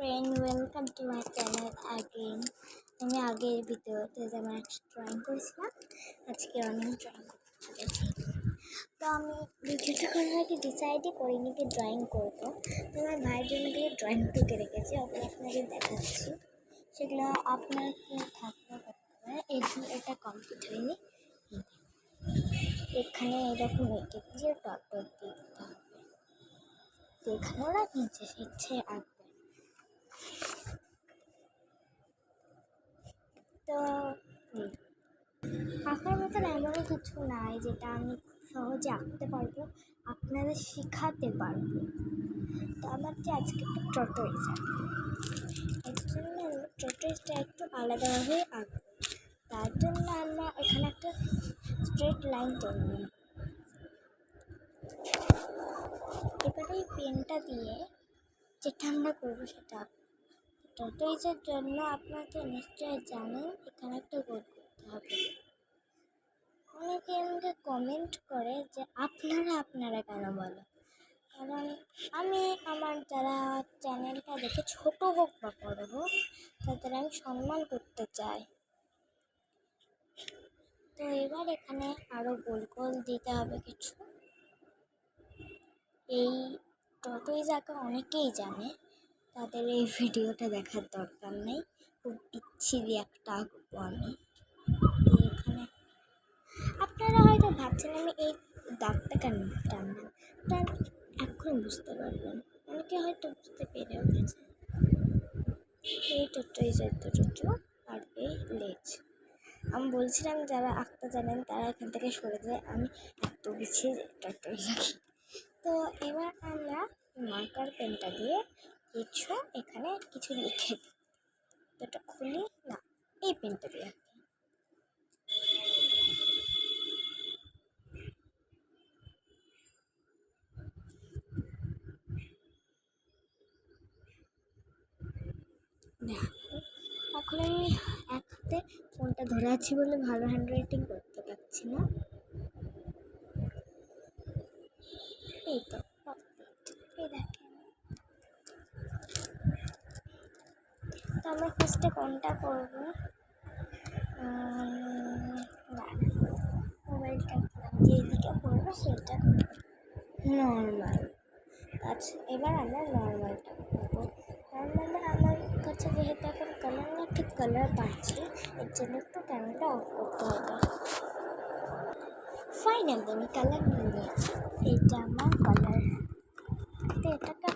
friend, welcome to my channel again. আমি আগের ভিডিওতে যেমন একটা ড্রয়িং করেছিলাম, আজকে অনেক ড্রয়িং করেছি। তো আমি ভিডিওটা করার আগে ডিসাইডই করিনি কি ড্রয়িং করবো। তো আমার ভাইয়ের জন্য দিয়ে ড্রয়িং টুকে রেখেছি, আপনাকে দেখাচ্ছি। সেগুলো আপনার থাকতে করতে পারে। এটা কমপ্লিট হয়নি। এখানে এরকম এঁকে দিয়ে ডট দিতে হবে। তো এখানে ওরা নিচে শিখছে আঁকবে। তো আঁকার মতন এমনও কিছু নাই যেটা আমি সহজে আঁকতে পারবো, আপনাদের শেখাতে পারবো। তো আমার যে আজকে একটু টর্টয়েস আঁকবো, এর জন্য টর্টয়েসটা একটু আলাদাভাবে আঁকবো। তার জন্য আমরা এখানে একটা স্ট্রেট লাইন তুলব। এবারে এই পেনটা দিয়ে যেটা আমরা করবো সেটা টর্টয়েসের জন্য আপনাকে নিশ্চয়ই জানেন এখানে একটা গোল করতে হবে। অনেকে আমাকে কমেন্ট করে যে আপনারা কেন বলো, কারণ আমি আমার যারা চ্যানেলটা দেখে ছোট হোক বা বড় হোক তাদের আমি সম্মান করতে চাই। তো এবার এখানে আরও গোল গোল দিতে হবে কিছু। এই টর্টয়েস আঁকা অনেকেই জানে, তাদের এই ভিডিওটা দেখার দরকার নেই। খুব বিচ্ছিরি একটা আঁকবো আমি এখানে। আপনারা হয়তো ভাবছেন আমি এই দাগটা কেন টানলাম, তা এখন বুঝতে পারবেন। অনেকে হয়তো বুঝতে পেরেও গেছে। এই টর্টয়েসের দুটো চোখ আর এই লেজ। আমি বলছিলাম যারা আঁকতে জানেন তারা এখান থেকে সরে যায়, আমি এত বিছিয়ে টর্টয়েস আঁকি। তো এবার আমরা মার্কার পেনটা দিয়ে এখানে কিছু লিখে দিই। এটা খুলি না, এই পেনটা দিয়ে আঁকি। এখন আমি এক হাতে ফোনটা ধরে আছি বলে ভালো হ্যান্ড রাইটিং করতে পারছি না। এই তো এই দেখেন। তো আমরা ফার্স্টে কোনটা করবো, মোবাইলটা যেদিকে পড়বো সেটা নর্মাল। আচ্ছা, এবার আমরা নর্মালটা করবো। নর্মালে আমার কাছে যেহেতু এখন কালার না, ঠিক কালার পাচ্ছি, এর জন্য একটু ক্যামেরাটা অফ করতে হবে। ফাইনালি আমি কালার নিয়ে নিয়েছি, এইটা আমার কালার। তো এটাকে